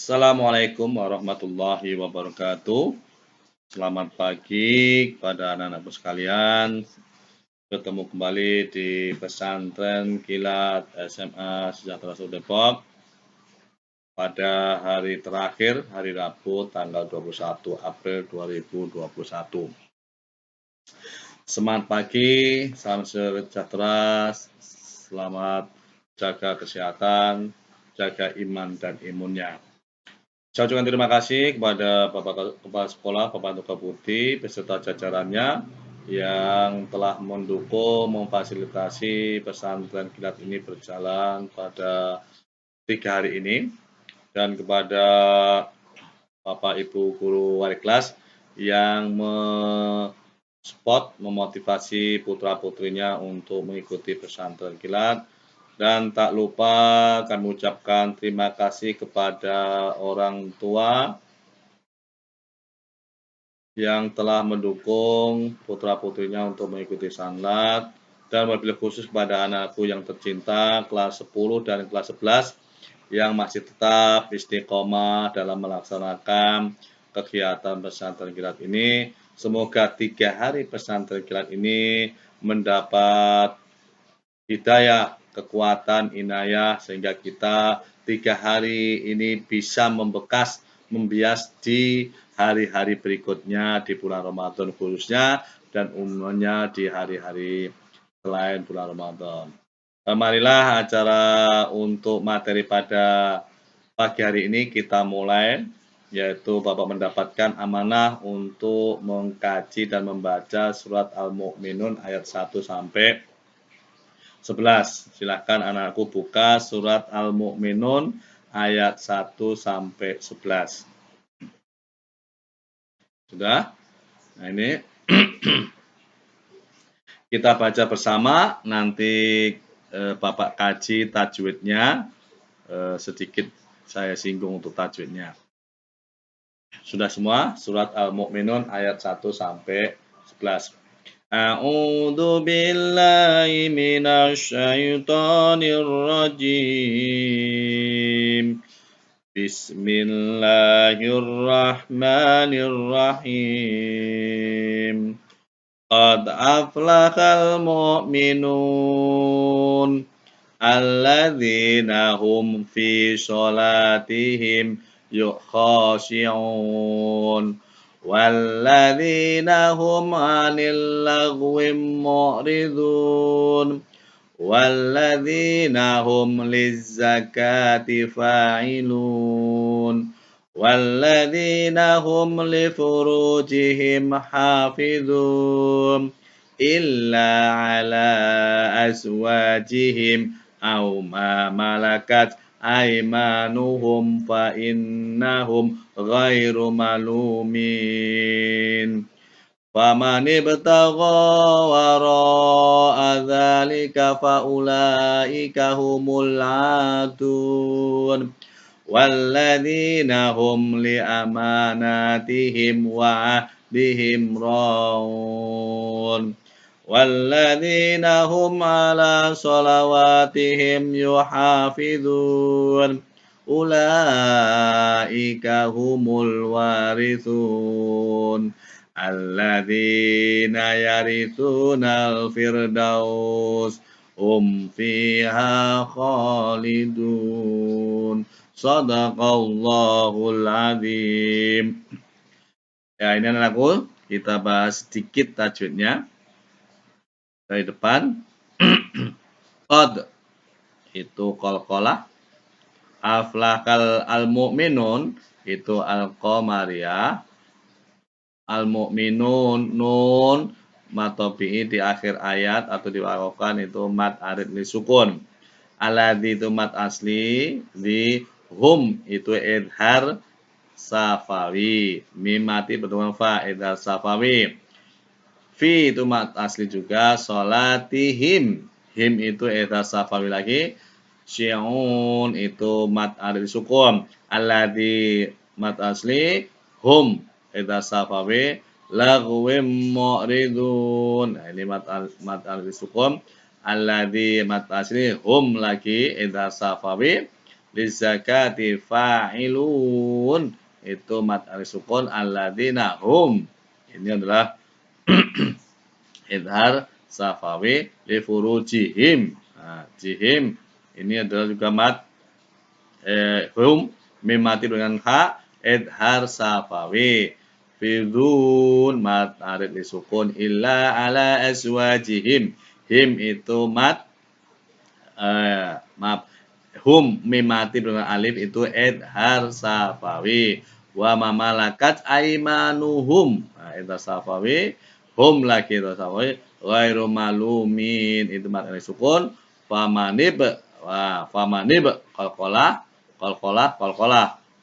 Assalamualaikum warahmatullahi wabarakatuh. Selamat pagi kepada anak-anakku sekalian. Bertemu kembali di pesantren Kilat SMA Sejahtera Solo Depok pada hari terakhir, hari Rabu tanggal 21 April 2021. Semangat pagi, salam sejahtera, selamat jaga kesehatan, jaga iman dan imunnya. Saya ucapkan terima kasih kepada Bapak Kepala Sekolah, Bapak Antoka Putih, beserta jajarannya yang telah mendukung, memfasilitasi pesantren kilat ini berjalan pada 3 hari ini, dan kepada Bapak Ibu Guru Wali Kelas yang memotivasi putra-putrinya untuk mengikuti pesantren kilat. Dan tak lupa kami ucapkan terima kasih kepada orang tua yang telah mendukung putra-putrinya untuk mengikuti sanlat, dan wabil khusus kepada anakku yang tercinta kelas 10 dan kelas 11 yang masih tetap istiqomah dalam melaksanakan kegiatan pesantren kilat ini. Semoga 3 hari pesantren kilat ini mendapat hidayah, kekuatan, inayah, sehingga kita 3 hari ini bisa membias di hari-hari berikutnya di bulan Ramadan khususnya, dan umumnya di hari-hari selain bulan Ramadan. Marilah acara untuk materi pada pagi hari ini kita mulai, yaitu Bapak mendapatkan amanah untuk mengkaji dan membaca surat Al-Mu'minun ayat 1 sampai 11. Silahkan anakku buka surat Al-Mu'minun ayat 1 sampai 11. Sudah? Nah, ini kita baca bersama, nanti Bapak kaji tajwidnya, sedikit saya singgung untuk tajwidnya. Sudah semua? Surat Al-Mu'minun ayat 1 sampai 11. A'udzu billahi minasyaitonir rajim. Bismillahirrahmanirrahim. Qad aflahal mu'minun alladzina hum fi sholatihim khashi'un walladzina hum 'anil lagwi mu'ridun walladzina hum lizzakati fa'ilun walladzina hum li furujihim hafizun illa ala azwajihim aw ma malakat aimanuhum fa innahum ghairu malumin. Faman ibtagha wara'a dzalika faulaika humul 'adun walladzina hum li amanatihim wa 'ahdihim raun walladzina hum 'ala shalawatihim yuhafizun ulaika humul warithun alladzina yarithunal firdaus hum fiha khalidun. Shadaqallahul azim. Ya, ini anakku, kita bahas sedikit tajwidnya dari depan. Qad itu qalqalah, aflahal al-mu'minun itu al-qamariyah, al-mu'minun nun matobi'i di akhir ayat atau diwakafkan itu mat arid li sukun. Alladzi itu mat asli, di hum itu idhar safawi, mim mati bertemu fa idhar safawi. Fi itu mat asli juga, sholatihim, him itu idhar safawi lagi, syi'un itu mat arid sukun. Alladzi mat asli, hum idhar safawi, lagwim mu'ridun. Nah, ini mat arid sukun. Alladzi mat asli, hum lagi idhar safawi, lizakati fa'ilun. Itu mad alif sukun alladzina hum. Ini adalah idhar safawi li furujihim. Nah, jihim ini adalah juga mad hum mim mati dengan ha idhar safawi. Fidun mad arid li sukun illa ala azwajihim. Him itu mad maaf, hum mim mati dengan alif itu idhar safawi. Wa mamalakat aimanuhum. Nah, idhar safawi. Hum lagi idhar safawi. Ghairu malumin itu mad alif sukun. Famanib. Wah, famanib qalqalah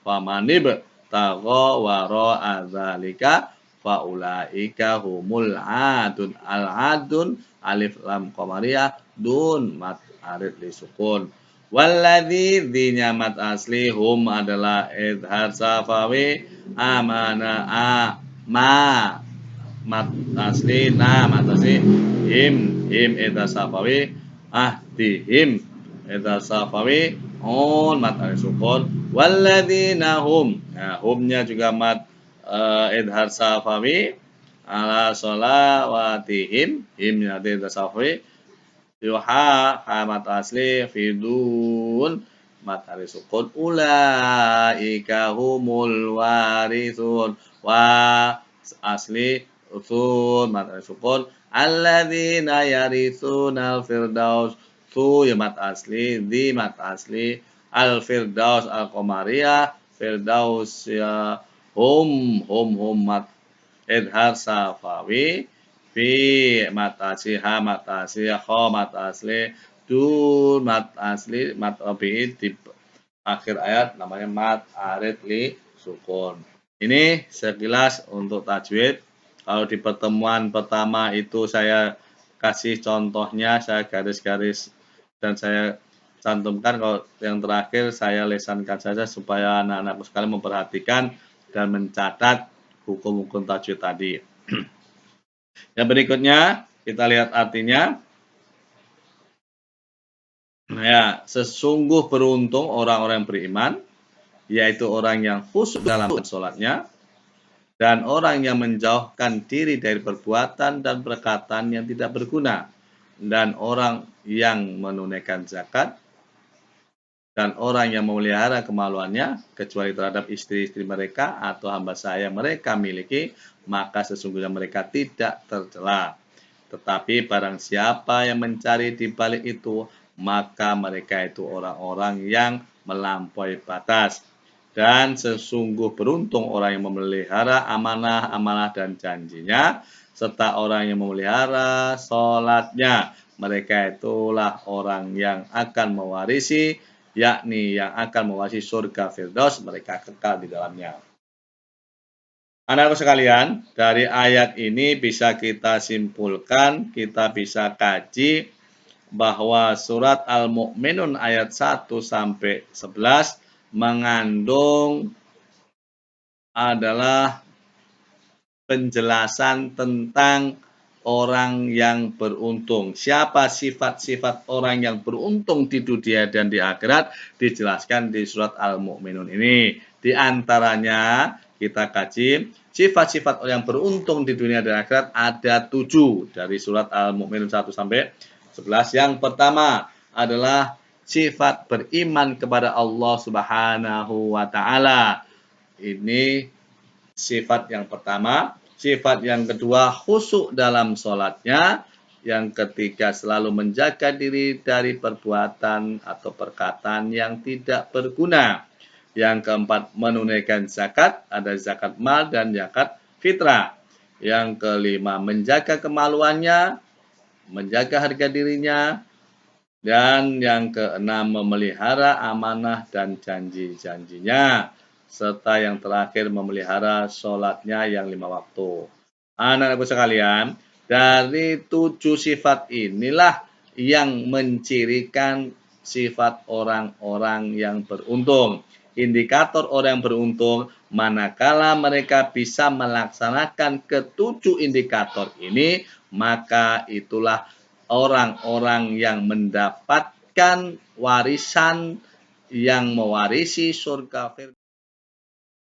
famanib tagha wara adzalika faulaika humul adun. Al adun alif lam qamariyah dun mad arid li sukun. Walladzi dzinya mad asli hum adalah idhar safawi amana ma mad asli na mad asli him idhar safawi ahdihim idhar safawi on mad arid sukun. Walladzina hum, nah humnya juga mad idhar safawi ala sholawatihim, himnya idhar safawi yuha mad asli fidun mad alif sukun ulaika humul warithun wa asli usun mad alif sukun alladzina yarithuna al-firdaus tu ya mad asli di mad asli al-firdaus al-qamariyah firdaus ya hum mad idhar safawi fi mad asli ha mad asli kha mad asli dun mad asli mad tabi'i di akhir ayat namanya mad arid li sukun. Ini sekilas untuk tajwid. Kalau di pertemuan pertama itu saya kasih contohnya, saya garis-garis dan saya cantumkan. Kalau yang terakhir saya lesankan saja supaya anak-anakku sekalian memperhatikan dan mencatat hukum-hukum tajwid tadi. Yang berikutnya kita lihat artinya. Ya, sesungguh beruntung orang-orang yang beriman, yaitu orang yang khusyuk dalam sholatnya, dan orang yang menjauhkan diri dari perbuatan dan perkataan yang tidak berguna, dan orang yang menunaikan zakat, dan orang yang memelihara kemaluannya, kecuali terhadap istri-istri mereka atau hamba sahaya mereka miliki, maka sesungguhnya mereka tidak tercela. Tetapi barang siapa yang mencari di balik itu, maka mereka itu orang-orang yang melampaui batas. Dan sesungguh beruntung orang yang memelihara amanah-amanah dan janjinya, serta orang yang memelihara sholatnya. Mereka itulah orang yang akan mewarisi, yakni yang akan mewarisi surga Firdaus, mereka kekal di dalamnya. Anak-anak sekalian, dari ayat ini bisa kita simpulkan, kita bisa kaji bahwa surat Al-Mu'minun ayat 1 sampai 11 mengandung adalah penjelasan tentang orang yang beruntung. Siapa sifat-sifat orang yang beruntung di dunia dan di akhirat dijelaskan di surat Al-Mu'minun ini. Di antaranya kita kaji sifat-sifat orang yang beruntung di dunia dan akhirat ada 7 dari surat Al-Mu'minun 1 sampai 11. Yang pertama adalah sifat beriman kepada Allah Subhanahu wa taala. Ini sifat yang pertama. Sifat yang kedua khusyuk dalam sholatnya. Yang ketiga selalu menjaga diri dari perbuatan atau perkataan yang tidak berguna. Yang keempat menunaikan zakat, ada zakat mal dan zakat fitrah. Yang kelima menjaga kemaluannya, menjaga harga dirinya. Dan yang keenam memelihara amanah dan janji-janjinya. Serta yang terakhir memelihara sholatnya yang 5 waktu. Anak-anakku sekalian, dari 7 sifat inilah yang mencirikan sifat orang-orang yang beruntung. Indikator orang yang beruntung manakala mereka bisa melaksanakan ke-7 indikator ini, maka itulah orang-orang yang mendapatkan warisan yang mewarisi surga Firdaus.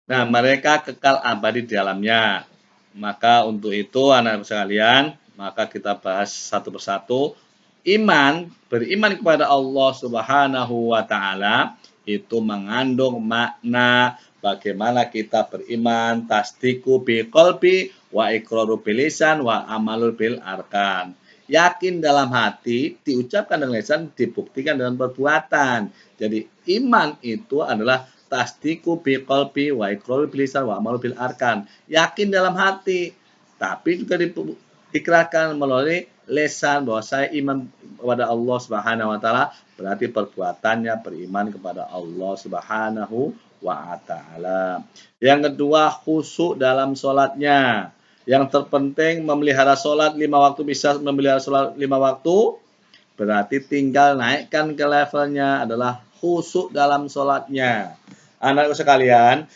Nah, mereka kekal abadi di dalamnya. Maka untuk itu anak sekalian, maka kita bahas satu persatu. Beriman kepada Allah Subhanahu wa taala itu mengandung makna bagaimana kita beriman, tasdiku bil qalbi wa iqraru bil lisan wa amalul bil arkan. Yakin dalam hati, diucapkan dengan lisan, dibuktikan dengan perbuatan. Jadi iman itu adalah tasdiku bil qalbi wa iqraru bil lisan wa amalu bil arkan. Yakin dalam hati, tapi juga diikrarkan melalui lisan bahwa saya iman kepada Allah Subhanahu wa taala, berarti perbuatannya beriman kepada Allah Subhanahu wa taala. Yang kedua, khusyuk dalam salatnya. Yang terpenting memelihara salat 5 waktu, bisa memelihara salat 5 waktu, berarti tinggal naikkan ke levelnya adalah khusyuk dalam sholatnya. Anak sekalian,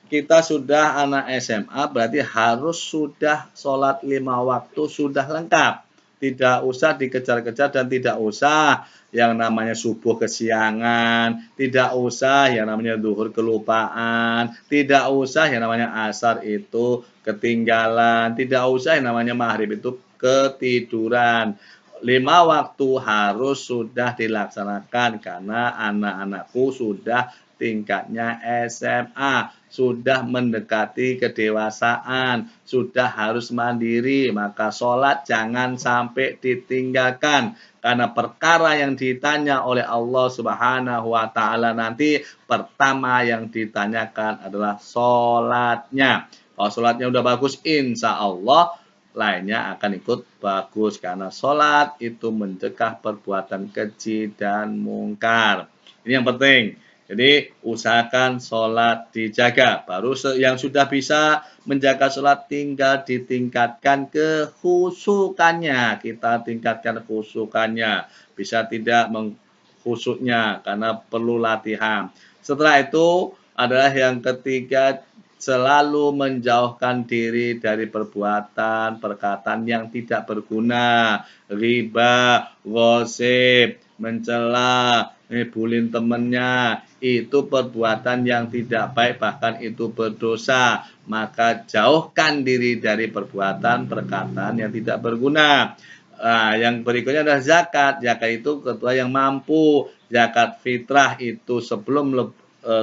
kita sudah anak SMA, berarti harus sudah sholat 5 waktu sudah lengkap. Tidak usah dikejar-kejar dan tidak usah yang namanya subuh kesiangan, tidak usah yang namanya zuhur kelupaan, tidak usah yang namanya asar itu ketinggalan, tidak usah yang namanya maghrib itu ketiduran. 5 waktu harus sudah dilaksanakan karena anak-anakku sudah tingkatnya SMA, sudah mendekati kedewasaan, sudah harus mandiri, maka sholat jangan sampai ditinggalkan. Karena perkara yang ditanya oleh Allah Subhanahu wa taala nanti, pertama yang ditanyakan adalah sholatnya. Kalau sholatnya udah bagus, insya Allah lainnya akan ikut bagus, karena sholat itu mencegah perbuatan keji dan mungkar. Ini yang penting. Jadi usahakan sholat dijaga. Baru yang sudah bisa menjaga sholat tinggal ditingkatkan kekhusyukannya. Kita tingkatkan khusyukannya. Bisa tidak mengkhusyuknya karena perlu latihan. Setelah itu adalah yang ketiga, selalu menjauhkan diri dari perbuatan, perkataan yang tidak berguna, riba, gosip, mencela, ngibulin temannya, itu perbuatan yang tidak baik, bahkan itu berdosa. Maka jauhkan diri dari perbuatan, perkataan yang tidak berguna. Nah, yang berikutnya adalah zakat. Zakat itu ketua yang mampu. Zakat fitrah itu sebelum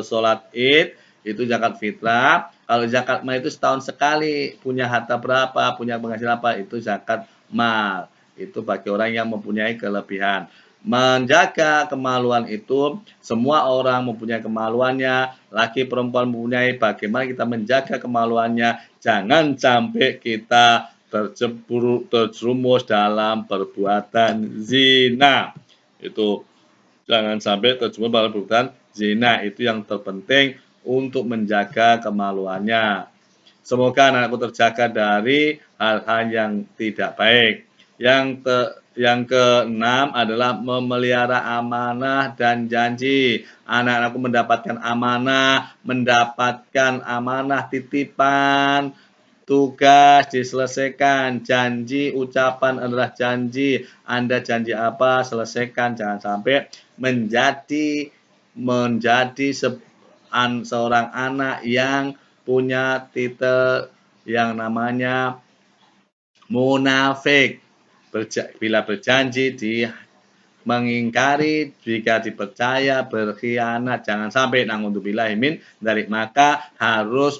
sholat id, itu zakat fitrah. Kalau zakat mal itu setahun sekali, punya harta berapa, punya penghasilan apa, itu zakat mal. Itu bagi orang yang mempunyai kelebihan. Menjaga kemaluan itu semua orang mempunyai kemaluannya, laki perempuan mempunyai. Bagaimana kita menjaga kemaluannya? Jangan sampai kita terjerumus dalam perbuatan zina. Itu jangan sampai terjerumus dalam perbuatan zina. Itu yang terpenting untuk menjaga kemaluannya. Semoga anakku terjaga dari hal-hal yang tidak baik. Yang keenam adalah memelihara amanah dan janji. Anak-anakku mendapatkan amanah titipan, tugas diselesaikan, janji ucapan adalah janji. Anda janji apa, selesaikan. Jangan sampai menjadi seorang anak yang punya titel yang namanya munafik. Bila berjanji mengingkari, jika dipercaya berkhianat. Jangan sampai, na'udzubillahi min dzalik. Maka harus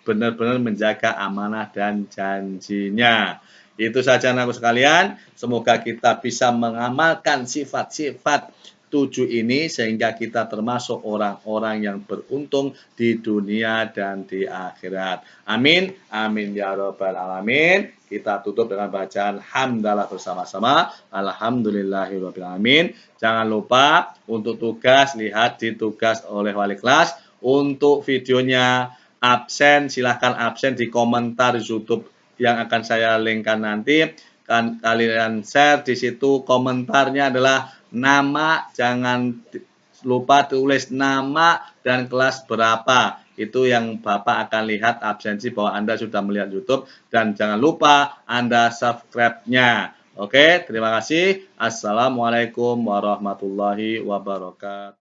benar-benar menjaga amanah dan janjinya. Itu saja anakku sekalian. Semoga kita bisa mengamalkan sifat-sifat 7 ini sehingga kita termasuk orang-orang yang beruntung di dunia dan di akhirat. Amin. Amin ya rabbal alamin. Kita tutup dengan bacaan hamdalah bersama-sama. Alhamdulillahirabbil alamin. Jangan lupa untuk tugas, lihat di tugas oleh wali kelas. Untuk videonya absen, silahkan absen di komentar YouTube yang akan saya linkkan nanti. Kalian share di situ, komentarnya adalah nama, jangan lupa tulis nama dan kelas berapa. Itu yang Bapak akan lihat absensi bahwa Anda sudah melihat YouTube, dan jangan lupa Anda subscribe-nya. Oke, terima kasih. Assalamualaikum warahmatullahi wabarakatuh.